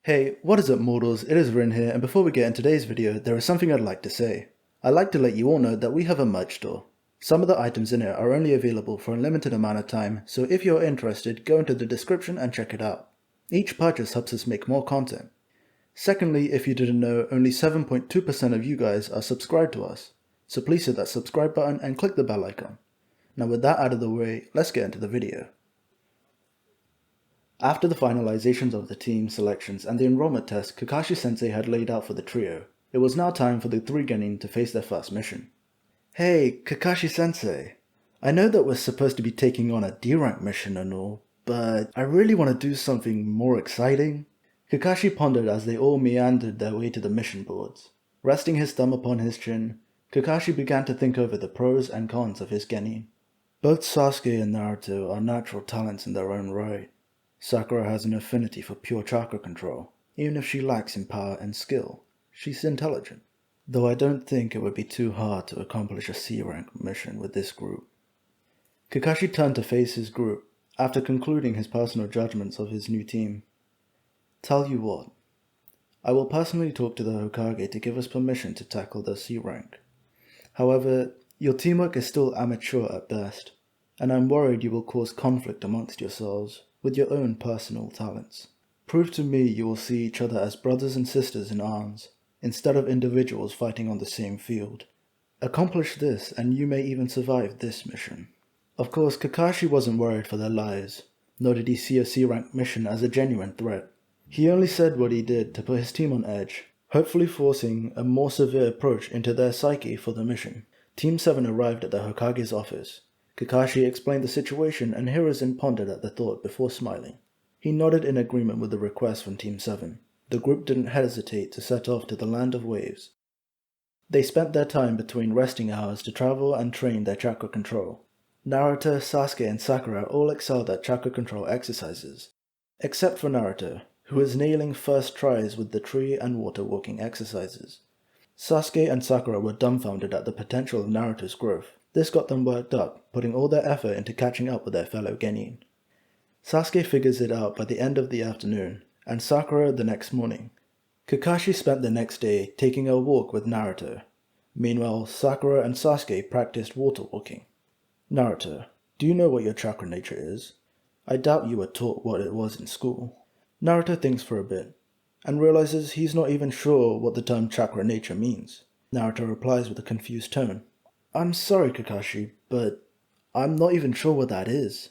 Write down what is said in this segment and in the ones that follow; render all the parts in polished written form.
Hey, what is up mortals, it is Rin here, and before we get into today's video, there is something I'd like to say. I'd like to let you all know that we have a merch store. Some of the items in it are only available for a limited amount of time, so if you're interested, go into the description and check it out. Each purchase helps us make more content. Secondly, if you didn't know, only 7.2% of you guys are subscribed to us, so please hit that subscribe button and click the bell icon. Now with that out of the way, let's get into the video. After the finalizations of the team selections and the enrollment test Kakashi-sensei had laid out for the trio, it was now time for the three genin to face their first mission. Hey, Kakashi-sensei, I know that we're supposed to be taking on a D-rank mission and all, but I really want to do something more exciting. Kakashi pondered as they all meandered their way to the mission boards. Resting his thumb upon his chin, Kakashi began to think over the pros and cons of his genin. Both Sasuke and Naruto are natural talents in their own right. Sakura has an affinity for pure chakra control. Even if she lacks in power and skill, she's intelligent. Though I don't think it would be too hard to accomplish a C-rank mission with this group. Kakashi turned to face his group, after concluding his personal judgments of his new team. Tell you what, I will personally talk to the Hokage to give us permission to tackle the C-rank. However, your teamwork is still amateur at best, and I'm worried you will cause conflict amongst yourselves with your own personal talents. Prove to me you will see each other as brothers and sisters in arms, instead of individuals fighting on the same field. Accomplish this and you may even survive this mission. Of course, Kakashi wasn't worried for their lives, nor did he see a C-rank mission as a genuine threat. He only said what he did to put his team on edge, hopefully forcing a more severe approach into their psyche for the mission. Team 7 arrived at the Hokage's office. Kakashi explained the situation and Hiruzen pondered at the thought before smiling. He nodded in agreement with the request from Team 7. The group didn't hesitate to set off to the Land of Waves. They spent their time between resting hours to travel and train their chakra control. Naruto, Sasuke and Sakura all excelled at chakra control exercises, except for Naruto, who was nailing first tries with the tree and water walking exercises. Sasuke and Sakura were dumbfounded at the potential of Naruto's growth. This got them worked up, putting all their effort into catching up with their fellow genin. Sasuke figures it out by the end of the afternoon, and Sakura the next morning. Kakashi spent the next day taking a walk with Naruto. Meanwhile, Sakura and Sasuke practiced water walking. Naruto, do you know what your chakra nature is? I doubt you were taught what it was in school. Naruto thinks for a bit, and realizes he's not even sure what the term chakra nature means. Naruto replies with a confused tone. I'm sorry, Kakashi, but I'm not even sure what that is.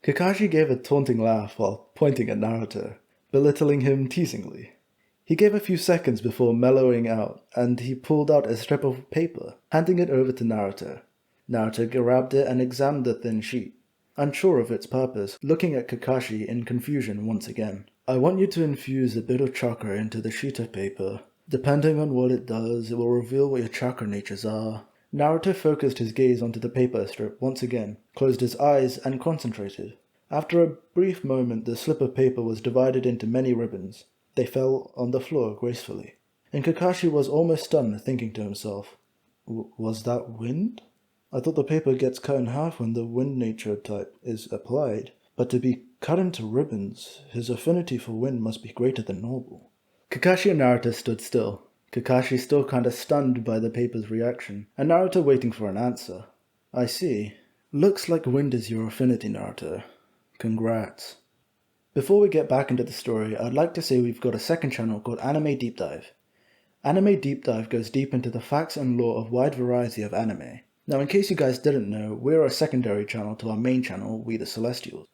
Kakashi gave a taunting laugh while pointing at Naruto, belittling him teasingly. He gave a few seconds before mellowing out, and he pulled out a strip of paper, handing it over to Naruto. Naruto grabbed it and examined the thin sheet, unsure of its purpose, looking at Kakashi in confusion once again. I want you to infuse a bit of chakra into the sheet of paper. Depending on what it does, it will reveal what your chakra natures are. Naruto focused his gaze onto the paper strip once again, closed his eyes, and concentrated. After a brief moment, the slip of paper was divided into many ribbons. They fell on the floor gracefully. And Kakashi was almost stunned, thinking to himself, was that wind? I thought the paper gets cut in half when the wind nature type is applied, but to be cut into ribbons, his affinity for wind must be greater than normal. Kakashi and Naruto stood still. Kakashi still kinda stunned by the paper's reaction, and Naruto waiting for an answer. I see. Looks like wind is your affinity, Naruto. Congrats. Before we get back into the story, I'd like to say we've got a second channel called Anime Deep Dive. Anime Deep Dive goes deep into the facts and lore of a wide variety of anime. Now in case you guys didn't know, we're a secondary channel to our main channel, We the Celestials.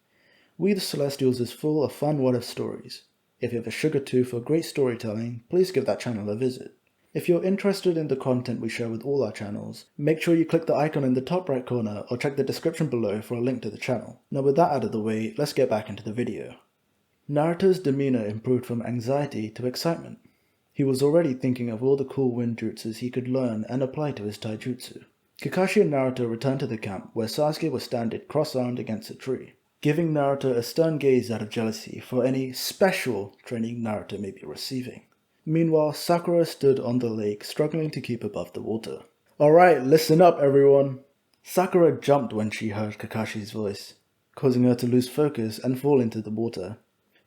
We the Celestials is full of fun what-if stories. If you have a sugar tooth for great storytelling, please give that channel a visit. If you're interested in the content we share with all our channels, make sure you click the icon in the top right corner or check the description below for a link to the channel. Now with that out of the way, let's get back into the video. Naruto's demeanor improved from anxiety to excitement. He was already thinking of all the cool wind jutsus he could learn and apply to his taijutsu. Kakashi and Naruto returned to the camp where Sasuke was standing cross-armed against a tree, giving Naruto a stern gaze out of jealousy for any special training Naruto may be receiving. Meanwhile, Sakura stood on the lake struggling to keep above the water. Alright, listen up everyone! Sakura jumped when she heard Kakashi's voice, causing her to lose focus and fall into the water.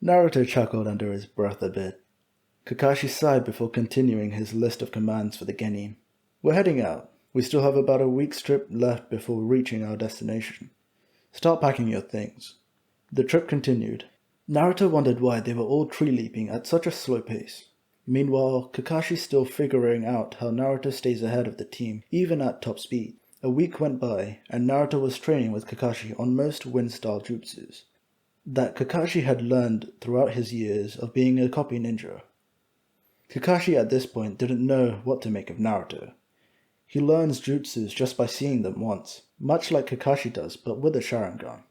Naruto chuckled under his breath a bit. Kakashi sighed before continuing his list of commands for the genin. We're heading out. We still have about a week's trip left before reaching our destination. Start packing your things. The trip continued. Naruto wondered why they were all tree leaping at such a slow pace. Meanwhile, Kakashi's still figuring out how Naruto stays ahead of the team, even at top speed. A week went by, and Naruto was training with Kakashi on most wind-style jutsus that Kakashi had learned throughout his years of being a copy ninja. Kakashi at this point didn't know what to make of Naruto. He learns jutsus just by seeing them once, much like Kakashi does, but with a Sharingan.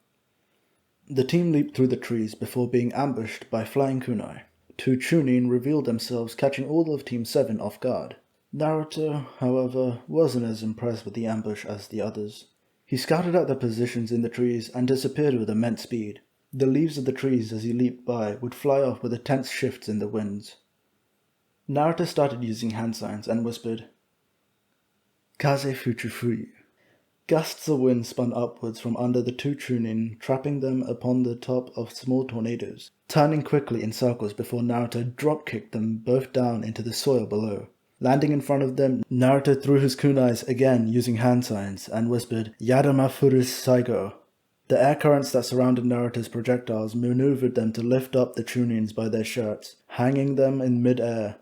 The team leaped through the trees before being ambushed by flying kunai. Two chunin revealed themselves, catching all of Team 7 off guard. Naruto, however, wasn't as impressed with the ambush as the others. He scouted out their positions in the trees and disappeared with immense speed. The leaves of the trees as he leaped by would fly off with intense shifts in the winds. Naruto started using hand signs and whispered, "Kaze fuchu fuyu." Gusts of wind spun upwards from under the two chunin, trapping them upon the top of small tornadoes, turning quickly in circles before Naruto drop-kicked them both down into the soil below. Landing in front of them, Naruto threw his kunais again using hand signs and whispered, "Yadama Furus Saigo." The air currents that surrounded Naruto's projectiles maneuvered them to lift up the chunins by their shirts, hanging them in mid-air.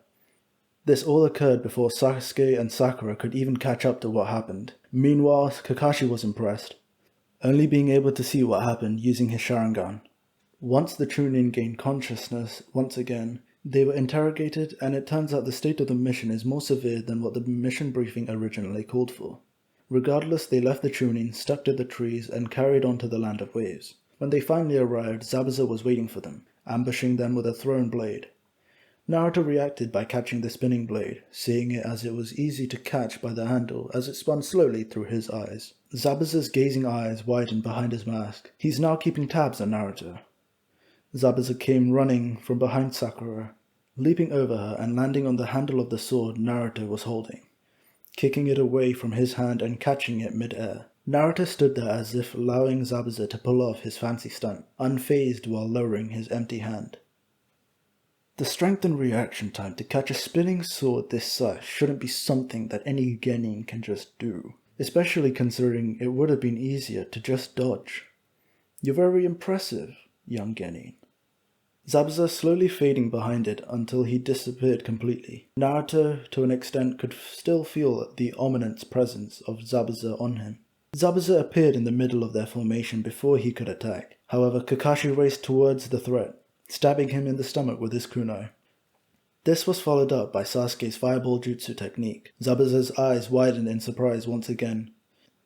This all occurred before Sasuke and Sakura could even catch up to what happened. Meanwhile, Kakashi was impressed, only being able to see what happened using his Sharingan. Once the chunin gained consciousness once again, they were interrogated, and it turns out the state of the mission is more severe than what the mission briefing originally called for. Regardless, they left the chunin, stuck to the trees, and carried on to the land of waves. When they finally arrived, Zabuza was waiting for them, ambushing them with a thrown blade. Naruto reacted by catching the spinning blade, seeing it as it was easy to catch by the handle as it spun slowly through his eyes. Zabuza's gazing eyes widened behind his mask. He's now keeping tabs on Naruto. Zabuza came running from behind Sakura, leaping over her and landing on the handle of the sword Naruto was holding, kicking it away from his hand and catching it mid-air. Naruto stood there as if allowing Zabuza to pull off his fancy stunt, unfazed while lowering his empty hand. The strength and reaction time to catch a spinning sword this size shouldn't be something that any genin can just do, especially considering it would have been easier to just dodge. You're very impressive, young genin. Zabuza slowly fading behind it until he disappeared completely. Naruto, to an extent, could still feel the ominous presence of Zabuza on him. Zabuza appeared in the middle of their formation before he could attack. However, Kakashi raced towards the threat, stabbing him in the stomach with his kunai. This was followed up by Sasuke's fireball jutsu technique. Zabuza's eyes widened in surprise once again.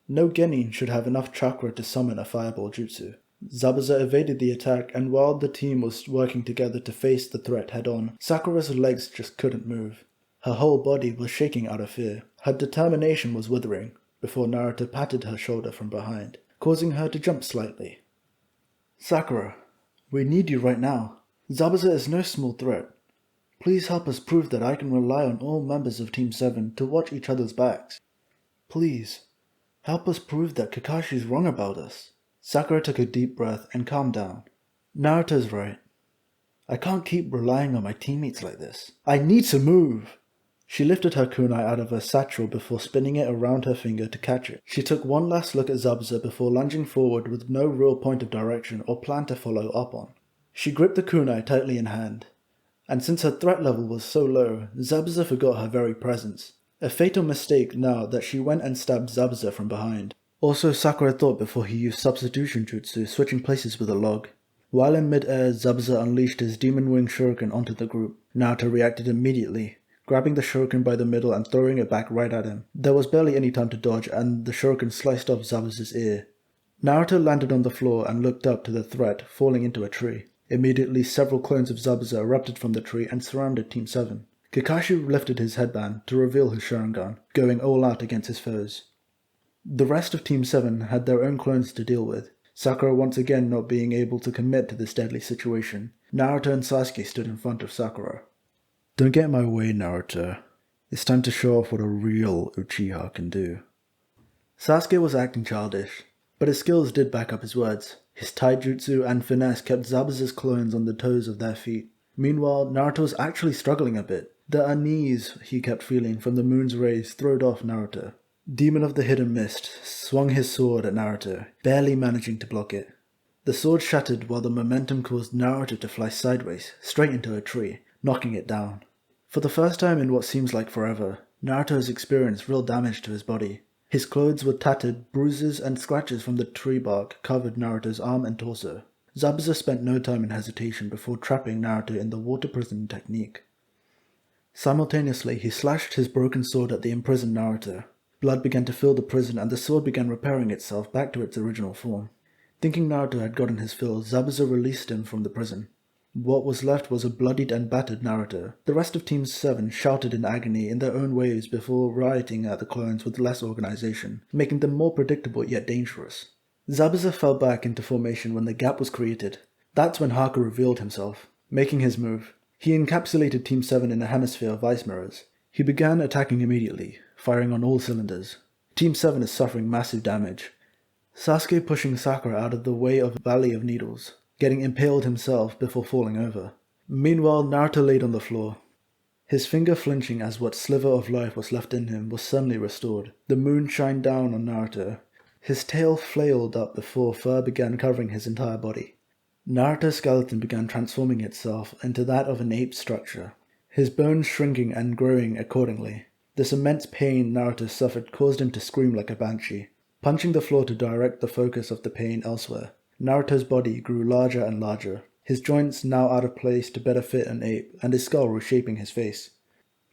No genin should have enough chakra to summon a fireball jutsu. Zabuza evaded the attack, and while the team was working together to face the threat head-on, Sakura's legs just couldn't move. Her whole body was shaking out of fear. Her determination was withering, before Naruto patted her shoulder from behind, causing her to jump slightly. "Sakura, we need you right now. Zabuza is no small threat. Please help us prove that I can rely on all members of Team 7 to watch each other's backs. Please, help us prove that Kakashi's wrong about us." Sakura took a deep breath and calmed down. "Naruto's right. I can't keep relying on my teammates like this. I need to move." She lifted her kunai out of her satchel before spinning it around her finger to catch it. She took one last look at Zabuza before lunging forward with no real point of direction or plan to follow up on. She gripped the kunai tightly in hand, and since her threat level was so low, Zabuza forgot her very presence. A fatal mistake now that she went and stabbed Zabuza from behind. Also, Sakura thought before he used substitution jutsu, switching places with a log. While in mid-air, Zabuza unleashed his Demon Wing Shuriken onto the group. Naruto reacted immediately, grabbing the shuriken by the middle and throwing it back right at him. There was barely any time to dodge, and the shuriken sliced off Zabuza's ear. Naruto landed on the floor and looked up to the threat, falling into a tree. Immediately, several clones of Zabuza erupted from the tree and surrounded Team 7. Kakashi lifted his headband to reveal his Sharingan, going all out against his foes. The rest of Team 7 had their own clones to deal with, Sakura once again not being able to commit to this deadly situation. Naruto and Sasuke stood in front of Sakura. "Don't get in my way, Naruto. It's time to show off what a real Uchiha can do." Sasuke was acting childish, but his skills did back up his words. His taijutsu and finesse kept Zabuza's clones on the toes of their feet. Meanwhile, Naruto was actually struggling a bit. The unease he kept feeling from the moon's rays throwed off Naruto. Demon of the Hidden Mist swung his sword at Naruto, barely managing to block it. The sword shattered while the momentum caused Naruto to fly sideways, straight into a tree, knocking it down. For the first time in what seems like forever, Naruto has experienced real damage to his body. His clothes were tattered, bruises and scratches from the tree bark covered Naruto's arm and torso. Zabuza spent no time in hesitation before trapping Naruto in the water prison technique. Simultaneously, he slashed his broken sword at the imprisoned Naruto. Blood began to fill the prison and the sword began repairing itself back to its original form. Thinking Naruto had gotten his fill, Zabuza released him from the prison. What was left was a bloodied and battered Naruto. The rest of Team 7 shouted in agony in their own ways before rioting at the clones with less organization, making them more predictable yet dangerous. Zabuza fell back into formation when the gap was created. That's when Haku revealed himself, making his move. He encapsulated Team 7 in a hemisphere of ice mirrors. He began attacking immediately, firing on all cylinders. Team 7 is suffering massive damage. Sasuke pushing Sakura out of the way of a valley of needles, getting impaled himself before falling over. Meanwhile, Naruto laid on the floor. His finger flinching as what sliver of life was left in him was suddenly restored. The moon shined down on Naruto. His tail flailed up before fur began covering his entire body. Naruto's skeleton began transforming itself into that of an ape structure, his bones shrinking and growing accordingly. This immense pain Naruto suffered caused him to scream like a banshee. Punching the floor to direct the focus of the pain elsewhere, Naruto's body grew larger and larger, his joints now out of place to better fit an ape, and his skull reshaping his face.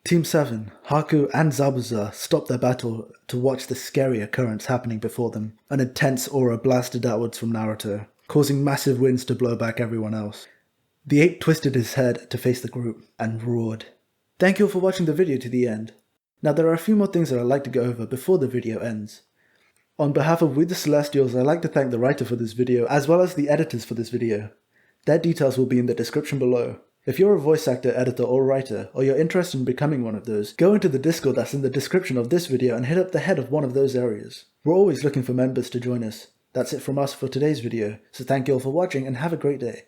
Team 7, Haku and Zabuza stopped their battle to watch the scary occurrence happening before them. An intense aura blasted outwards from Naruto, causing massive winds to blow back everyone else. The ape twisted his head to face the group, and roared. Thank you all for watching the video to the end. Now there are a few more things that I'd like to go over before the video ends. On behalf of We the Celestials, I'd like to thank the writer for this video, as well as the editors for this video. Their details will be in the description below. If you're a voice actor, editor, or writer, or you're interested in becoming one of those, go into the Discord that's in the description of this video and hit up the head of one of those areas. We're always looking for members to join us. That's it from us for today's video, so thank you all for watching and have a great day.